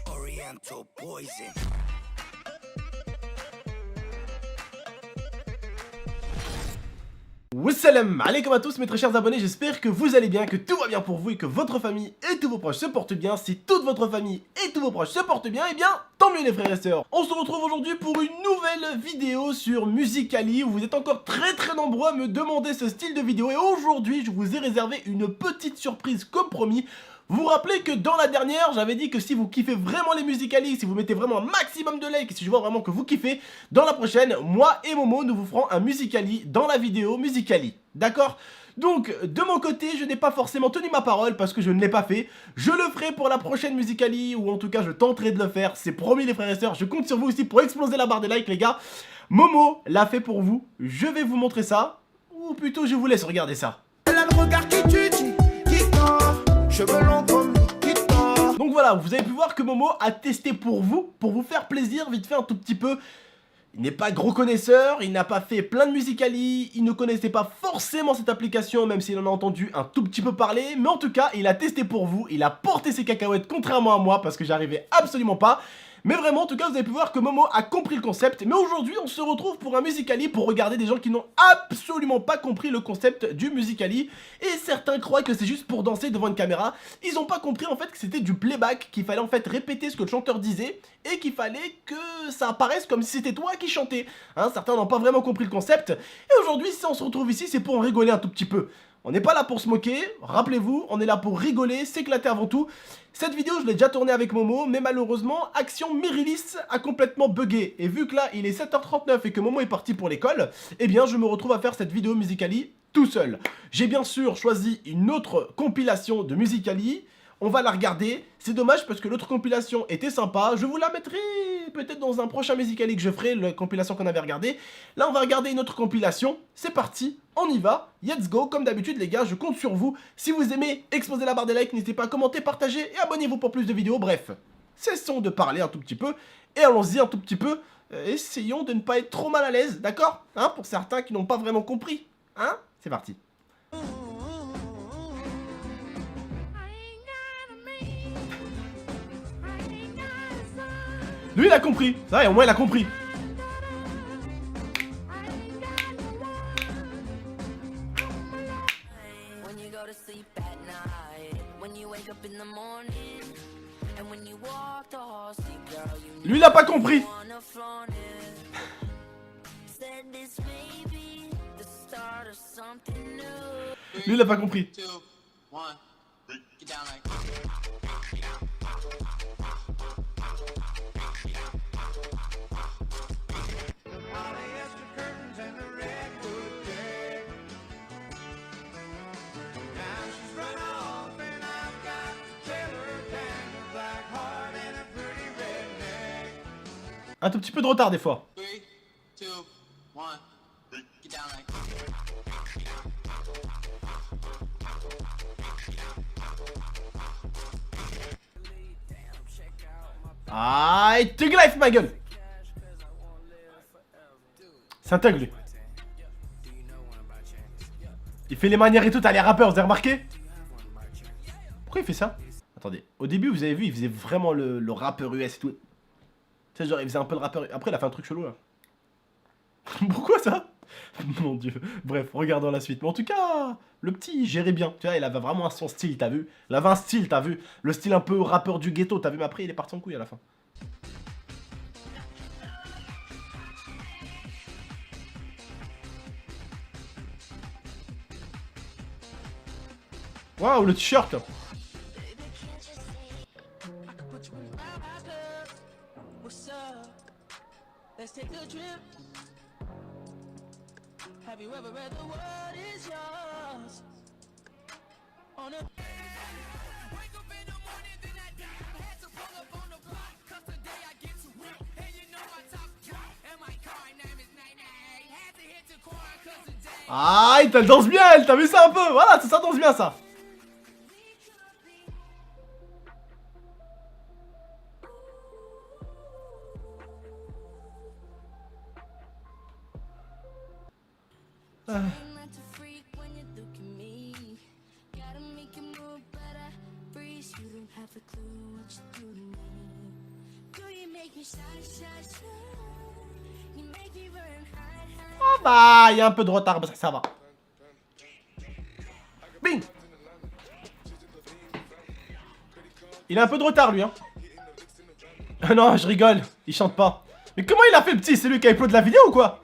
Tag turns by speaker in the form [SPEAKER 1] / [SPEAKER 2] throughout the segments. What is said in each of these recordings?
[SPEAKER 1] Oriental poison.
[SPEAKER 2] Wassalam alaikum à tous mes très chers abonnés, j'espère que vous allez bien, que tout va bien pour vous et que votre famille et tous vos proches se portent bien. Si toute votre famille et tous vos proches se portent bien, eh bien tant mieux les frères et sœurs. On se retrouve aujourd'hui pour une nouvelle vidéo sur Musical.ly où vous êtes encore très nombreux à me demander ce style de vidéo. Et aujourd'hui je vous ai réservé une petite surprise comme promis. Vous vous rappelez que dans la dernière, j'avais dit que si vous kiffez vraiment les Musical.ly, si vous mettez vraiment un maximum de likes, et si je vois vraiment que vous kiffez, dans la prochaine, moi et Momo, nous vous ferons un Musical.ly dans la vidéo Musical.ly. D'accord ? Donc, de mon côté, je n'ai pas forcément tenu ma parole parce que je ne l'ai pas fait. Je le ferai pour la prochaine Musical.ly, ou en tout cas, je tenterai de le faire. C'est promis les frères et sœurs, je compte sur vous aussi pour exploser la barre des likes les gars. Momo l'a fait pour vous, je vais vous montrer ça, ou plutôt je vous laisse regarder ça.
[SPEAKER 1] Elle a le regard qui tue, qui tord, cheveux longs comme qui tord.
[SPEAKER 2] Donc voilà, vous avez pu voir que Momo a testé pour vous faire plaisir, vite fait un tout petit peu. Il n'est pas gros connaisseur, il n'a pas fait plein de Musical.ly, il ne connaissait pas forcément cette application, même s'il en a entendu un tout petit peu parler. Mais en tout cas, il a testé pour vous, il a porté ses cacahuètes contrairement à moi, parce que j'arrivais absolument pas. Mais vraiment, en tout cas, vous avez pu voir que Momo a compris le concept. Mais aujourd'hui, on se retrouve pour un Musical.ly pour regarder des gens qui n'ont absolument pas compris le concept du Musical.ly. Et certains croient que c'est juste pour danser devant une caméra. Ils n'ont pas compris en fait que c'était du playback, qu'il fallait en fait répéter ce que le chanteur disait et qu'il fallait que ça apparaisse comme si c'était toi qui chantais. Hein, certains n'ont pas vraiment compris le concept. Et aujourd'hui, si on se retrouve ici, c'est pour en rigoler un tout petit peu. On n'est pas là pour se moquer, rappelez-vous, on est là pour rigoler, s'éclater avant tout. Cette vidéo, je l'ai déjà tournée avec Momo, mais malheureusement, Action Mirilis a complètement bugué. Et vu que là, il est 7h39 et que Momo est parti pour l'école, eh bien, je me retrouve à faire cette vidéo Musical.ly tout seul. J'ai bien sûr choisi une autre compilation de Musical.ly. On va la regarder, c'est dommage parce que l'autre compilation était sympa, je vous la mettrai peut-être dans un prochain Musical.ly que je ferai, la compilation qu'on avait regardée. Là on va regarder une autre compilation, c'est parti, on y va, let's go, comme d'habitude les gars, je compte sur vous. Si vous aimez, explosez la barre des likes, n'hésitez pas à commenter, partager et abonnez-vous pour plus de vidéos, bref. Cessons de parler un tout petit peu et allons-y un tout petit peu, essayons de ne pas être trop mal à l'aise, d'accord, hein, pour certains qui n'ont pas vraiment compris, hein, c'est parti. Lui il a compris, ça va, au moins il a compris. Lui il a pas compris. Lui il a pas compris. Un tout petit peu de retard des fois. Aïe, Thug Life ma gueule. C'est un thug lui. Il fait les manières et tout, t'as les rappeurs, vous avez remarqué? Pourquoi il fait ça? Attendez, au début vous avez vu, il faisait vraiment le rappeur US et tout. Tu sais, genre il faisait un peu le rappeur. Après il a fait un truc chelou là. Pourquoi ça? Mon dieu. Bref, regardons la suite. Mais en tout cas, le petit il gérait bien. Tu vois, il avait vraiment son style, t'as vu? Il avait un style, t'as vu? Le style un peu rappeur du ghetto, t'as vu? Mais après il est parti en couille à la fin. Waouh, le t-shirt. Ah, il danse bien, elle, t'as vu ça un peu? Voilà, ça danse bien ça. Ah bah, il y a un peu de retard, bah ça va. Bing. Il a un peu de retard, lui, hein. Ah non, je rigole, il chante pas. Mais comment il a fait le petit? C'est lui qui a upload la vidéo ou quoi?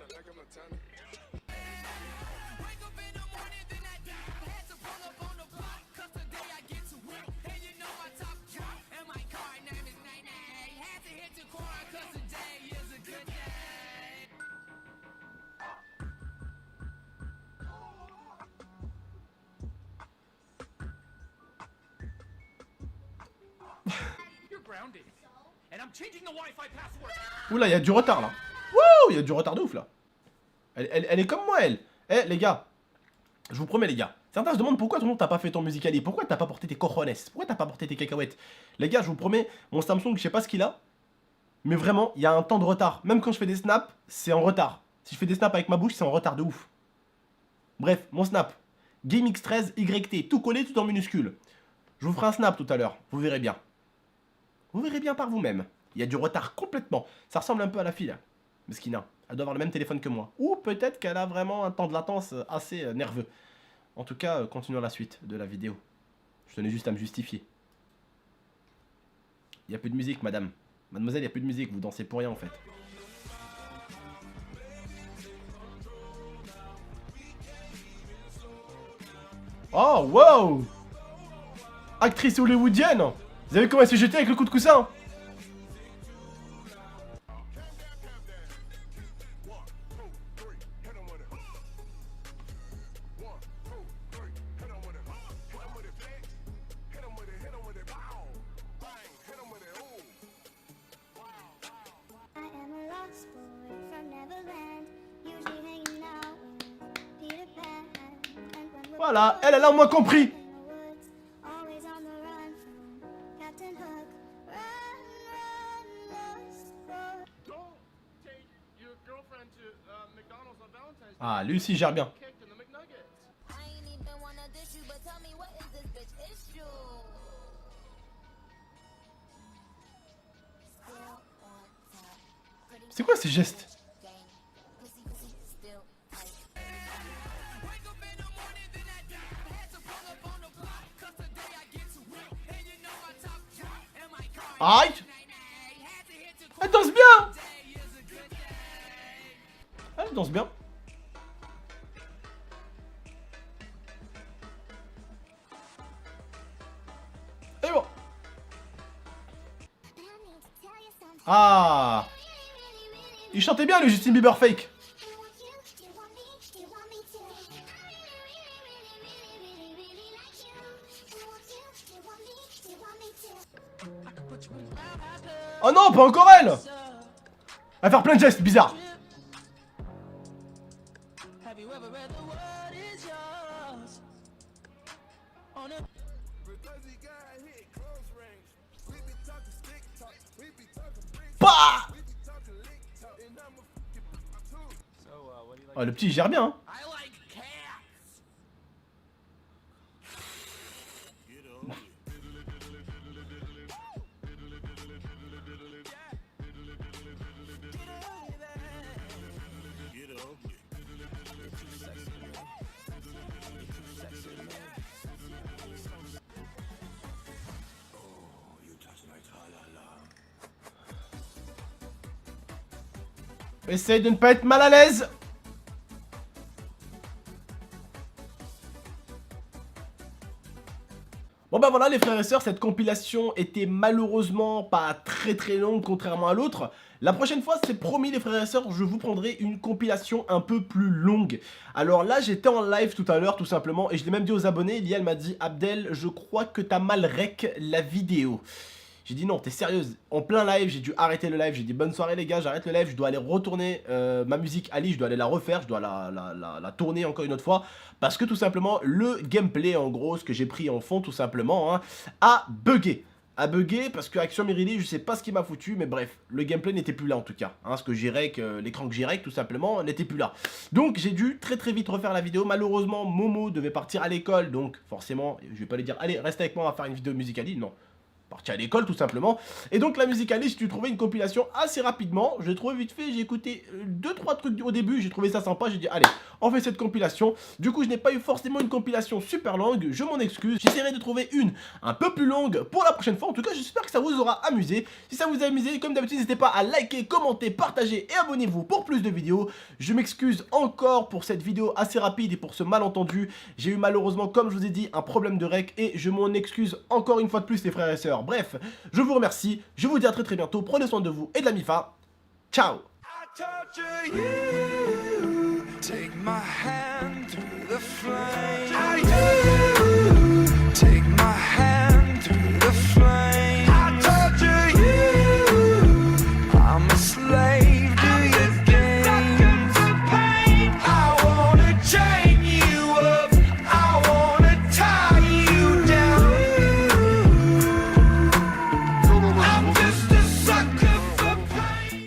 [SPEAKER 2] Oula, il y a du retard là. Wouh, il y a du retard de ouf là. Elle est comme moi, elle. Eh, les gars, je vous promets, les gars. Certains se demandent pourquoi tout le monde t'as pas fait ton Musicali. Pourquoi t'as pas porté tes cojones? Pourquoi t'as pas porté tes cacahuètes? Les gars, je vous promets, mon Samsung, je sais pas ce qu'il a. Mais vraiment, il y a un temps de retard. Même quand je fais des snaps, c'est en retard. Si je fais des snaps avec ma bouche, c'est en retard de ouf. Bref, mon snap. GameX13 YT, tout collé, tout en minuscule. Je vous ferai un snap tout à l'heure, vous verrez bien. Vous verrez bien par vous-même. Il y a du retard complètement. Ça ressemble un peu à la fille. Mesquina. Elle doit avoir le même téléphone que moi. Ou peut-être qu'elle a vraiment un temps de latence assez nerveux. En tout cas, continuons la suite de la vidéo. Je tenais juste à me justifier. Il n'y a plus de musique, madame. Mademoiselle, il n'y a plus de musique. Vous dansez pour rien, en fait. Oh, wow! Actrice hollywoodienne! Vous avez comment elle s'est jetée avec le coup de coussin? Voilà, elle a au moins compris. Ah, lui aussi gère bien. C'est quoi ces gestes? Aïe! Elle danse bien! Elle danse bien. Et bon. Ah! Il chantait bien le Justin Bieber fake. Oh non, pas encore elle! Elle va faire plein de gestes bizarres. Bah! Oh, le petit il gère bien, hein. Essaye de ne pas être mal à l'aise. Bon bah voilà les frères et sœurs, cette compilation était malheureusement pas très longue contrairement à l'autre. La prochaine fois, c'est promis les frères et sœurs, je vous prendrai une compilation un peu plus longue. Alors là, j'étais en live tout à l'heure tout simplement et je l'ai même dit aux abonnés. Liel m'a dit, Abdel, je crois que t'as mal rec la vidéo. J'ai dit non, t'es sérieuse? En plein live, j'ai dû arrêter le live. J'ai dit bonne soirée les gars, j'arrête le live. Je dois aller retourner ma musique Ali, je dois aller la refaire. Je dois la tourner encore une autre fois. Parce que tout simplement, le gameplay en gros, ce que j'ai pris en fond tout simplement, hein, a bugué. A bugué parce que Action Mirili, je sais pas ce qui m'a foutu. Mais bref, le gameplay n'était plus là en tout cas. Hein, ce que j'irais, l'écran que j'irais tout simplement n'était plus là. Donc j'ai dû très vite refaire la vidéo. Malheureusement, Momo devait partir à l'école. Donc forcément, je vais pas lui dire, allez reste avec moi, on va faire une vidéo musicale. Non. parti à l'école tout simplement. Et donc la Musical.ly, j'ai dû trouver une compilation assez rapidement. Je l'ai trouvé vite fait, j'ai écouté 2-3 trucs au début, j'ai trouvé ça sympa, j'ai dit allez, on fait cette compilation. Du coup je n'ai pas eu forcément une compilation super longue, je m'en excuse. J'essaierai de trouver une un peu plus longue pour la prochaine fois. En tout cas j'espère que ça vous aura amusé. Si ça vous a amusé, comme d'habitude n'hésitez pas à liker, commenter, partager et abonnez-vous pour plus de vidéos. Je m'excuse encore pour cette vidéo assez rapide et pour ce malentendu. J'ai eu malheureusement, comme je vous ai dit, un problème de rec et je m'en excuse encore une fois de plus les frères et sœurs. Bref, je vous remercie, je vous dis à très bientôt, prenez soin de vous et de la MIFA. Ciao.
[SPEAKER 1] Take my hand through the flame. Take my hand.